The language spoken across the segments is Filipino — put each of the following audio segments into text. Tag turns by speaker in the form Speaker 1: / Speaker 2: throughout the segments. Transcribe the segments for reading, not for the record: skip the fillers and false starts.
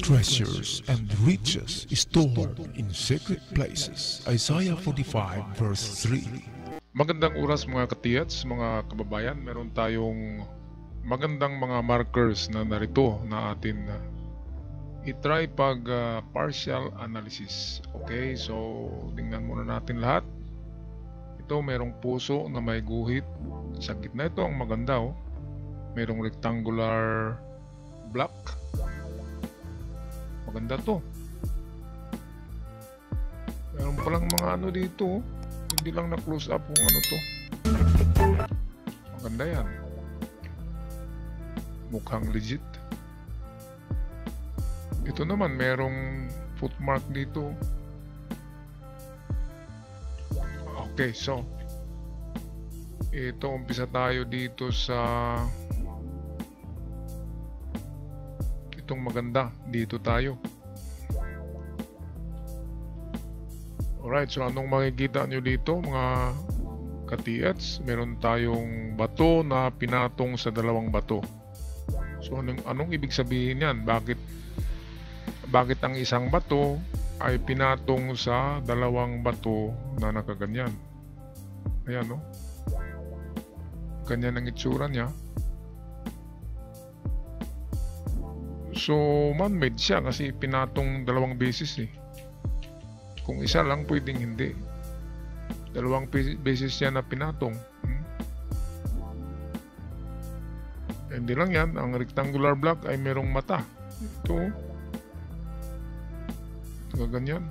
Speaker 1: treasures and riches stored in secret places. Isaiah 45 verse 3.
Speaker 2: Magandang oras mga katiyats, mga kababayan. Meron tayong magandang mga markers na narito na atin i-try pag partial analysis. Okay, so tingnan muna natin lahat. Ito merong puso na may guhit. Sa gitna ito ang maganda oh. Merong rectangular block. Maganda to. Meron palang mga ano dito. Hindi lang na close up kung ano to. Maganda yan. Mukhang legit. Ito naman merong footmark dito. Okay, so ito umpisa tayo dito sa itong maganda. Dito tayo. Alright, so anong makikita nyo dito mga katiyats? Meron tayong bato na pinatong sa dalawang bato. So anong ibig sabihin yan? Bakit ang isang bato ay pinatong sa dalawang bato na nakaganyan? Ayan no? Ganyan ang itsura niya. So man-made siya kasi pinatong dalawang beses eh. Kung isa lang pwedeng hindi. Dalawang beses siya na pinatong. Hindi lang yan. Ang rectangular block ay merong mata. Ito. Ito ganyan.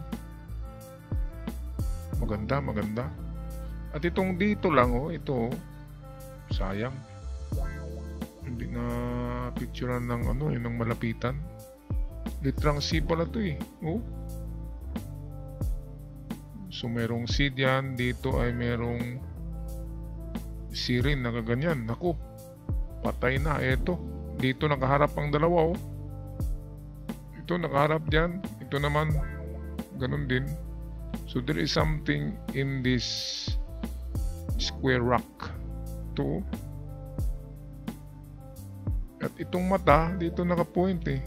Speaker 2: Maganda, maganda. At itong dito lang oh. Ito oh. Sayang. Hindi na picturean ng ano, yun ng malapitan. Litrang C pala to eh. Oh. So merong C dyan. Dito ay merong C rin. Nakaganyan. Naku. Patay na. Eto. Dito nakaharap ang dalawa oh. Ito nakaharap dyan. Ito naman. Ganun din. So there is something in this square rock. Ito. At itong mata. Dito nakapoint eh.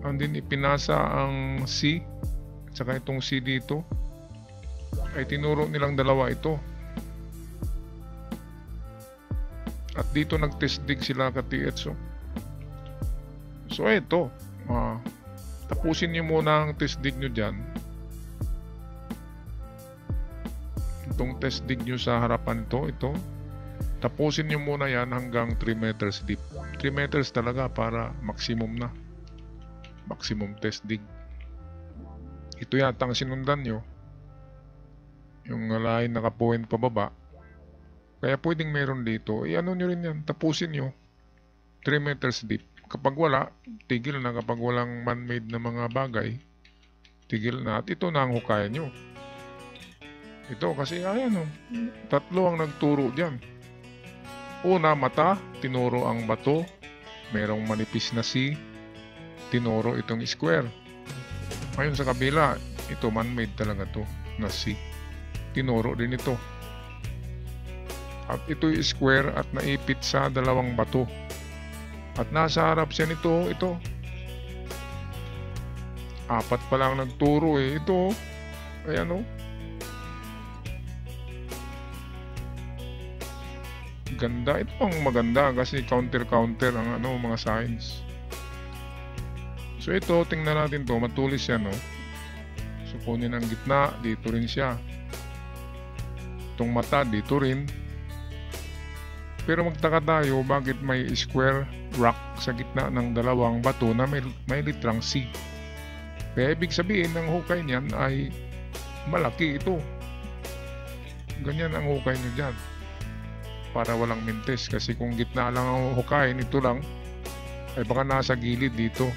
Speaker 2: Andin ipinasa ang C at saka itong C dito ay tinuro nilang dalawa ito at dito nag-test dig sila katiyats so ito tapusin nyo muna ang test dig nyo dyan. Itong test dig nyo sa harapan ito tapusin nyo muna yan hanggang 3 meters deep. 3 meters talaga para maximum na. Maximum test dig. Ito yata ang sinundan nyo. Yung line naka-point pababa. Kaya pwedeng meron dito. Ano nyo rin yan. Tapusin nyo. 3 meters deep. Kapag wala, tigil na. Kapag walang man-made na mga bagay, tigil na. At ito na ang hukayan nyo. Ito kasi ayan o. Tatlo ang nagturo dyan. Una, mata. Tinuro ang bato. Merong manipis na C. Tinuro itong square. Ngayon sa kabila, ito man-made talaga to na C. Tinuro din ito. At ito yung square at naipit sa dalawang bato. At nasa harap siya nito, ito. Apat pa lang nagturo eh. Ito, ayan o. Ganda. Ito ang maganda kasi counter-counter ang ano, mga signs. So ito, tingnan natin to, matulis yan no. So kunin ang gitna, dito rin siya. Itong mata, dito rin. Pero magtaka tayo, bakit may square rock sa gitna ng dalawang bato na may litrang C. Kaya ibig sabihin, ang hukay niyan ay malaki ito. Ganyan ang hukay niyo dyan. Para walang mintes, kasi kung gitna lang ang hukay, ito lang, ay baka nasa gilid dito.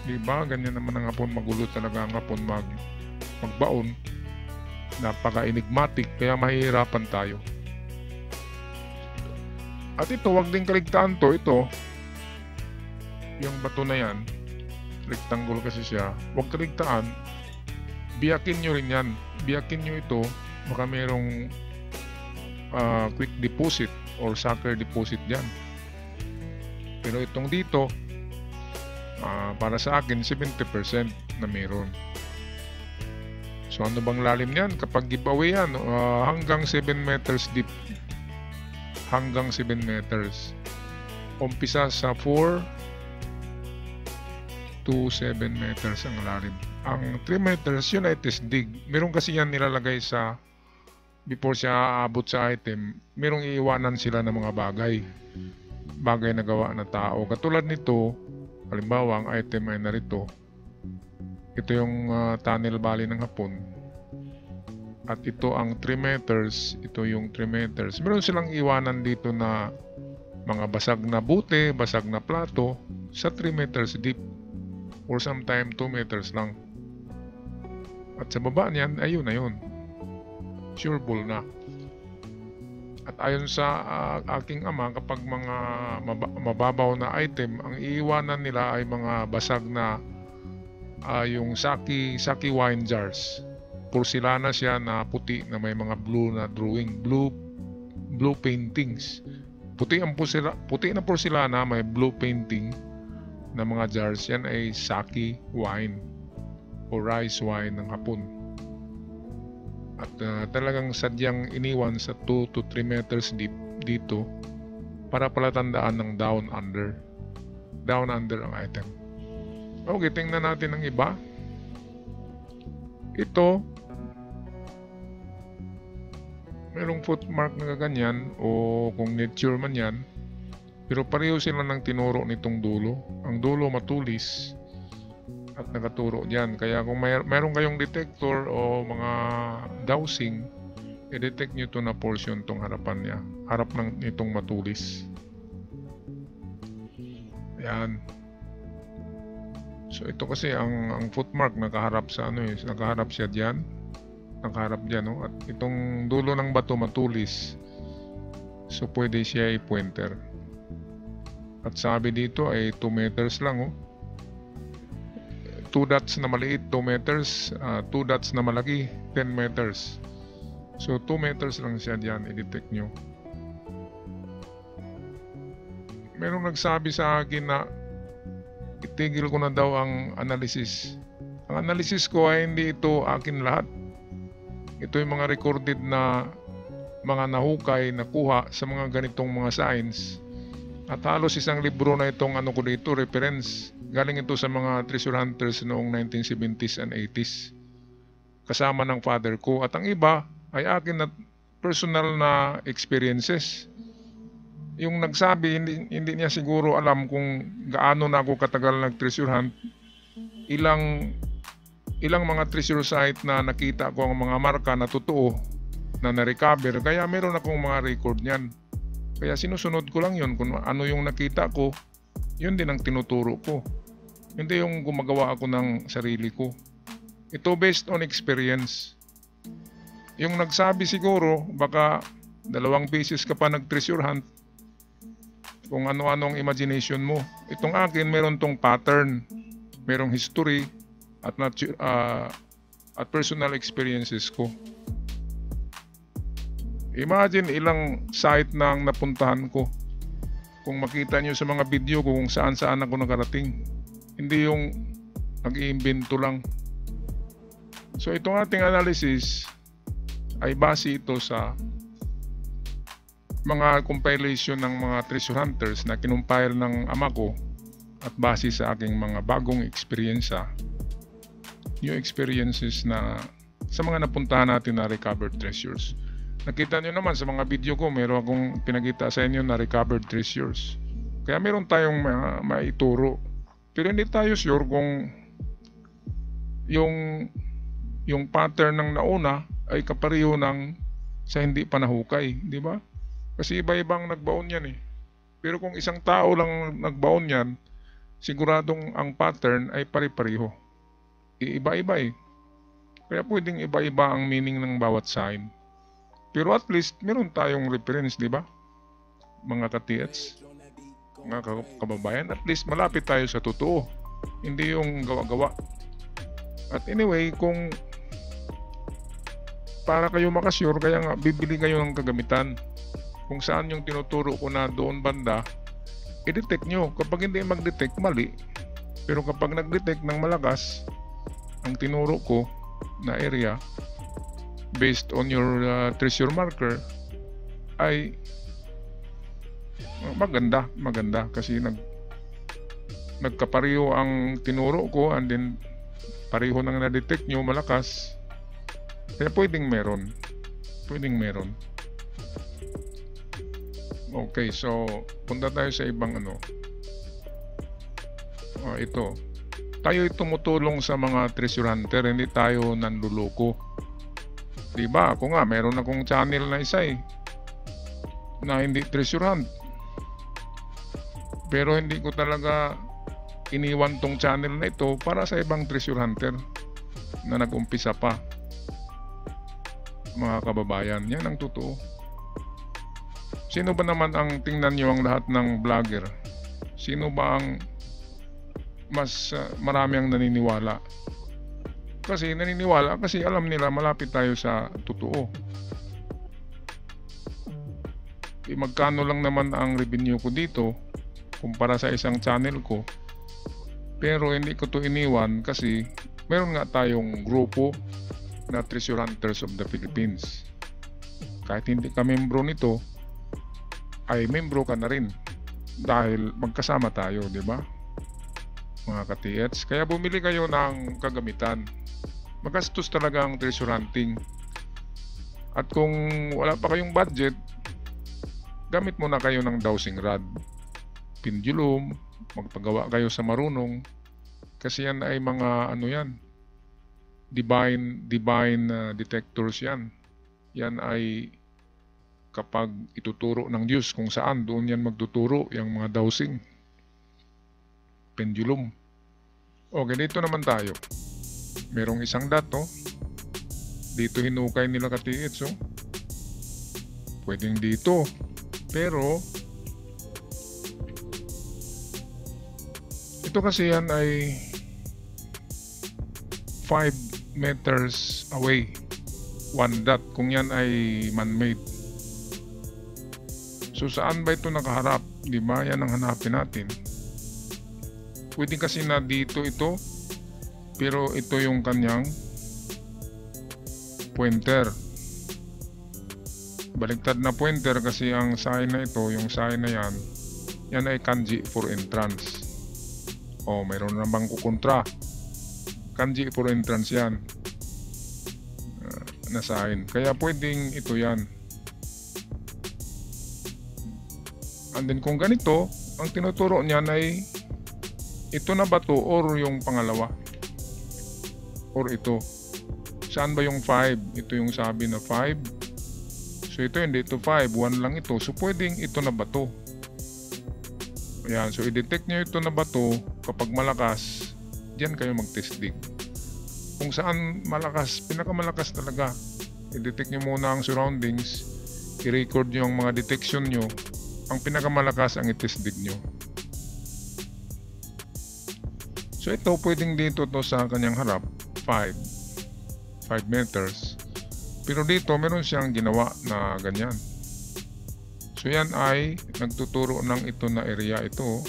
Speaker 2: Diba? Ganyan naman ang hapon, magulo talaga ang hapon magbaon. Napaka-enigmatic, kaya mahihirapan tayo. At ito, wag din kaligtaan to. Ito, yung bato na yan, rectangle kasi siya, wag kaligtaan. Biyakin nyo rin yan. Biyakin nyo ito, baka merong quick deposit or sucker deposit dyan. Pero itong dito, para sa akin 70% na meron. So ano bang lalim yan? Kapag giveaway yan, hanggang 7 meters deep. Hanggang 7 meters. Umpisa sa 4 to 7 meters ang lalim. Ang 3 meters, yun ay test dig. Meron kasi yan nilalagay sa, before siya aabot sa item, merong iiwanan sila ng mga bagay na gawa na tao. Katulad nito, halimbawa ang item ay narito. Ito yung tunnel valley ng Hapon. At ito ang 3 meters. Ito yung 3 meters. Meron silang iwanan dito na mga basag na bute, basag na plato sa 3 meters deep. Or sometime 2 meters lang. At sa baba niyan, ayun na yun. Sure ball na. At ayon sa aking ama, kapag mga mababaw na item, ang iiwanan nila ay mga basag na yung sake wine jars. Porcelana siya na puti na may mga blue na drawing, blue paintings. Puti na porcelana, may blue painting na mga jars. Yan ay sake wine o rice wine ng Hapon. At talagang sadyang iniwan sa 2 to 3 meters deep dito para palatandaan ng down under ang item. Okay, tingnan natin ang iba. Ito, merong footmark na ganyan o kung nature man yan, pero pareho sila ng tinuro nitong dulo. Ang dulo matulis at nakaturo dyan. Kaya kung mayroon kayong detector o mga dowsing, i-detect nyo ito na portion tong harapan niya. Harap ng itong matulis. Yan. So ito kasi ang footmark nakaharap sa nakaharap siya diyan. Nakaharap diyan, no? At itong dulo ng bato matulis. So pwede siya i-pointer. At sabi dito ay 2 meters lang, 2 dots na maliit 2 meters, 2 dots na malaki 10 meters. So 2 meters lang siya diyan, i-detect nyo. Merong nagsabi sa akin na itigil ko na daw ang analysis. Ang analysis ko ay hindi ito akin lahat. Ito yung mga recorded na mga nahukay na kuha sa mga ganitong mga signs. At halos isang libro na itong ko dito, reference. Galing ito sa mga treasure hunters noong 1970s and 80s. Kasama ng father ko. At ang iba ay akin na personal na experiences. Yung nagsabi, hindi niya siguro alam kung gaano na ako katagal nag-treasure hunt. Ilang mga treasure site na nakita ko ang mga marka na totoo na na-recover. Kaya meron akong mga record niyan. Kaya sinusunod ko lang yun. Kung ano yung nakita ko, yun din ang tinuturo ko. Hindi yung gumagawa ako ng sarili ko. Ito based on experience. Yung nagsabi siguro, baka 2 beses ka pa nag-treasure hunt, kung ano-ano ang imagination mo. Itong akin, meron tong pattern, merong history, at personal experiences ko. Imagine ilang site na ang napuntahan ko. Kung makita nyo sa mga video ko kung saan-saan ako nakarating. Hindi yung nag-iimbento lang. So itong ating analysis ay base ito sa mga compilation ng mga treasure hunters na kinumpile ng ama ko at base sa aking mga bagong experience, new experiences na sa mga napuntahan natin na recovered treasures. Nakita nyo naman sa mga video ko, meron akong pinakita sa inyo na recovered treasures. Kaya meron tayong maituro. Pero hindi tayo sure kung yung pattern ng nauna ay kapareho ng sa hindi pa nahukay, di ba? Kasi iba-ibang nagbaon yan eh. Pero kung isang tao lang nagbaon yan, siguradong ang pattern ay pare-pareho. Iba-iba eh. Kaya pwedeng iba-iba ang meaning ng bawat sign. Pero at least meron tayong reference, di ba? Mga ka-TH, mga kababayan, at least malapit tayo sa totoo. Hindi yung gawa-gawa. At anyway, kung para kayo makasure, kaya nga bibili kayo ng kagamitan. Kung saan yung tinuturo ko na doon banda, i-detect nyo. Kapag hindi mag-detect, mali. Pero kapag nag-detect ng malakas, ang tinuro ko na area based on your treasure marker ay maganda kasi nagkapareho ang tinuro ko, and then pareho nang na-detect nyo malakas, kaya pwedeng meron. Okay, so punta tayo sa ibang ito. Tayo tumutulong sa mga treasure hunter, hindi tayo nanluloko. Diba? Ako nga, meron akong channel na isa na hindi treasure hunt. Pero hindi ko talaga iniwan tong channel na ito para sa ibang treasure hunter na nag-umpisa pa. Mga kababayan, yan ang totoo. Sino ba naman ang tingnan nyo ang lahat ng vlogger? Sino ba ang mas marami ang naniniwala? Kasi naniniwala kasi alam nila malapit tayo sa totoo. Magkano lang naman ang revenue ko dito kumpara sa isang channel ko. Pero hindi ko to iniwan kasi meron nga tayong grupo na Treasure Hunters of the Philippines. Kahit hindi ka membro nito, ay membro ka na rin dahil magkasama tayo, di ba? Mga ka-TH. Kaya bumili kayo ng kagamitan. Magastos talaga ang treasure hunting. At kung wala pa kayong budget, gamit muna kayo ng dowsing rod, pendulum, magpagawa kayo sa marunong. Kasi yan ay mga divine detectors yan. Yan ay kapag ituturo ng Diyos kung saan, doon yan magtuturo yung mga dowsing. Pendulum. Okay, dito naman tayo. Merong isang dato. Dito hinukay nila ka-TH. Pwedeng dito. Pero ito kasi yan ay 5 meters away. One dot. Kung yan ay man-made. So saan ba ito nakaharap? Di ba? Yan ang hanapin natin. Pwede kasi na dito ito, pero ito yung kanyang pointer. Baliktad na pointer kasi ang sign na ito, yung sign na yan ay kanji for entrance. Mayroon na bang kukontra? Kanji for entrance yan na sign. Kaya pwedeng ito yan. And then kung ganito, ang tinuturo niyan ay ito na ba to or yung pangalawa? Or ito? Saan ba yung 5? Ito yung sabi na 5. So ito hindi ito 5. 1 lang ito. So pwedeng ito na ba to? Ayan. So i-detect nyo ito na ba to. Kapag malakas, diyan kayo mag-test dig. Kung saan malakas, pinakamalakas talaga. I-detect nyo muna ang surroundings. I-record nyo ang mga detection nyo. Ang pinakamalakas ang i-test dig nyo. So ito, pwedeng dito to sa kanyang harap, 5 meters. Pero dito, meron siyang ginawa na ganyan. So yan ay nagtuturo ng ito na area ito.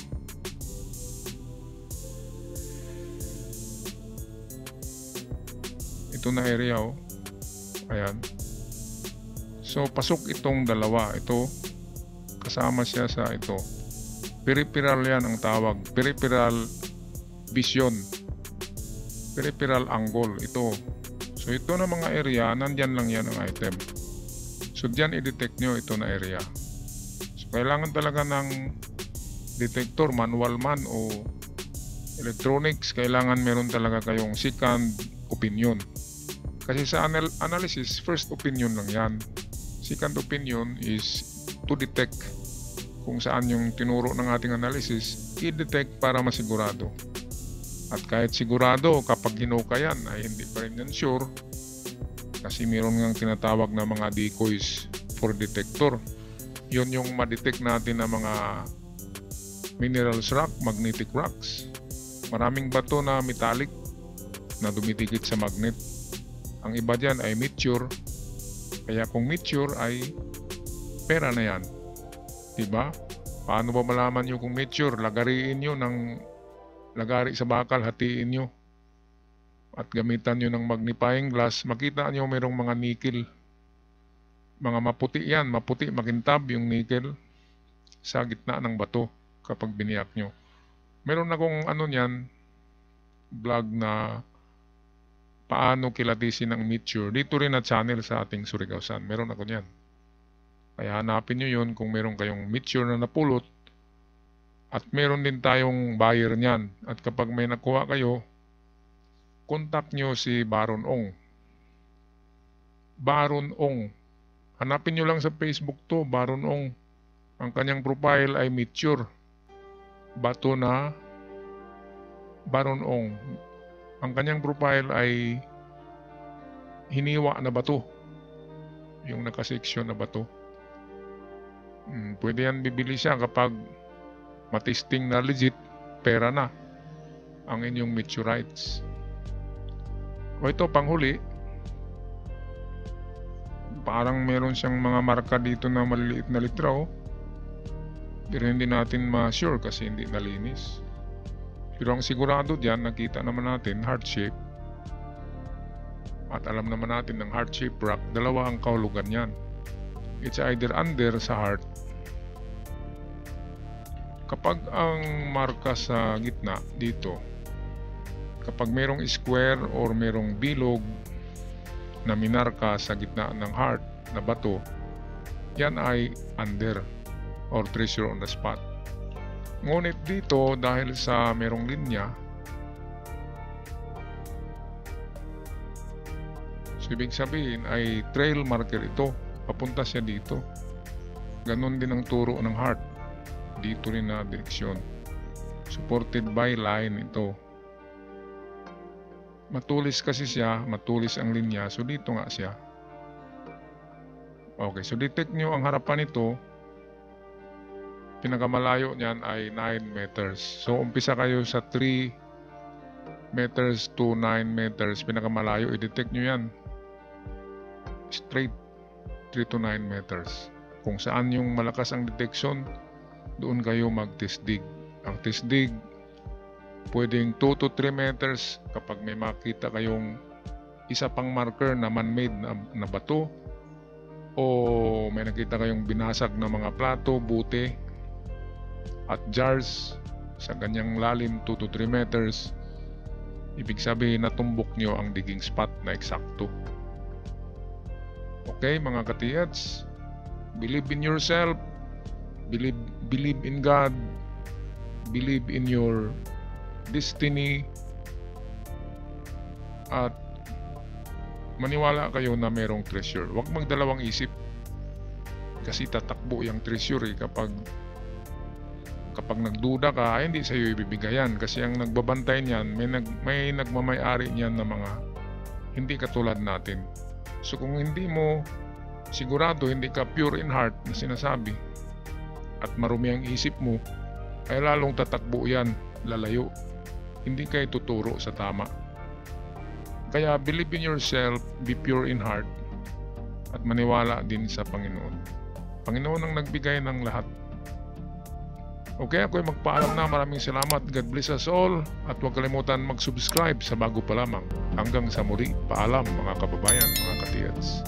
Speaker 2: Ito na area Ayan. So pasok itong dalawa. Ito, kasama siya sa ito. Peripheral yan ang tawag. Peripheral vision, peripheral angle, ito. So ito na mga area, nandyan lang yan ang item. So dyan i-detect nyo ito na area. So kailangan talaga ng detector, manual man o electronics, kailangan meron talaga kayong second opinion. Kasi sa analysis, first opinion lang yan. Second opinion is to detect kung saan yung tinuro ng ating analysis, i-detect para masigurado. At kahit sigurado, kapag hinuka yan, ay hindi pa rin yan sure. Kasi mayroon ngang tinatawag na mga decoys for detector. Yun yung ma-detect natin na mga minerals rock, magnetic rocks. Maraming bato na metallic na dumitikit sa magnet. Ang iba dyan ay meteor. Kaya kung meteor ay pera na yan. Diba? Paano ba malaman nyo kung mature? Lagariin nyo ng lagari sa bakal, hatiin nyo. At gamitan nyo ng magnifying glass, makita nyo mayroong mga nickel. Mga maputi yan, maputi, makintab yung nickel sa gitna ng bato kapag biniyak nyo. Meron akong vlog na paano kilatisin ang meteor. Dito rin na channel sa ating Surigao Sun. Meron ako niyan. Kaya hanapin nyo yun kung meron kayong meteor na napulot. At meron din tayong buyer niyan. At kapag may nakuha kayo, contact nyo si Baron Ong. Baron Ong. Hanapin nyo lang sa Facebook to, Baron Ong. Ang kanyang profile ay meteor. Bato na Baron Ong. Ang kanyang profile ay hiniwa na bato. Yung nakaseksyon na bato. Pwede yan bibili siya kapag matesting na legit, pera na ang inyong meteorites. O ito, panghuli. Parang meron siyang mga marka dito na maliliit na litra, oh. Pero hindi natin ma-sure kasi hindi nalinis. Pero ang sigurado diyan, nakita naman natin heart shape. At alam naman natin ng heart shape rock, dalawa ang kahulugan niyan. It's either under sa heart. Kapag ang marka sa gitna dito, kapag merong square or merong bilog na minarka sa gitna ng heart na bato, yan ay under or treasure on the spot. Ngunit dito, dahil sa merong linya, so ibig sabihin ay trail marker ito. Papunta siya dito. Ganon din ang turo ng heart. Dito rin na direksyon. Supported by line ito. Matulis kasi siya, matulis ang linya. So dito nga siya. Okay, so detect nyo ang harapan nito. Pinakamalayo niyan ay 9 meters. So umpisa kayo sa 3 meters to 9 meters. Pinakamalayo, i-detect nyo yan. Straight 3 to 9 meters. Kung saan yung malakas ang detection, doon kayo mag-test dig. Ang test dig, pwedeng 2 to 3 meters kapag may makita kayong isa pang marker na man-made na bato, o may nakita kayong binasag na mga plato, buti, at jars sa ganyang lalim 2 to 3 meters, ibig sabihin natumbok nyo ang digging spot na eksakto. Okay mga katiyats, believe in yourself, believe in God, believe in your destiny, at maniwala kayo na merong treasure. Huwag magdalawang isip kasi tatakbo yung treasure kapag nagduda ka, ay hindi sa iyo ibibigayan kasi ang nagbabantay niyan may nagmamay-ari niyan na mga hindi katulad natin. So kung hindi mo sigurado, hindi ka pure in heart na sinasabi at marumi ang isip mo, ay lalong tatakbo yan, lalayo. Hindi kayo tuturo sa tama. Kaya believe in yourself, be pure in heart, at maniwala din sa Panginoon. Panginoon ang nagbigay ng lahat. Okay, ako'y magpaalam na. Maraming salamat. God bless us all. At huwag kalimutan mag-subscribe sa bago pa lamang. Hanggang sa muli, paalam mga kababayan, mga katiyats.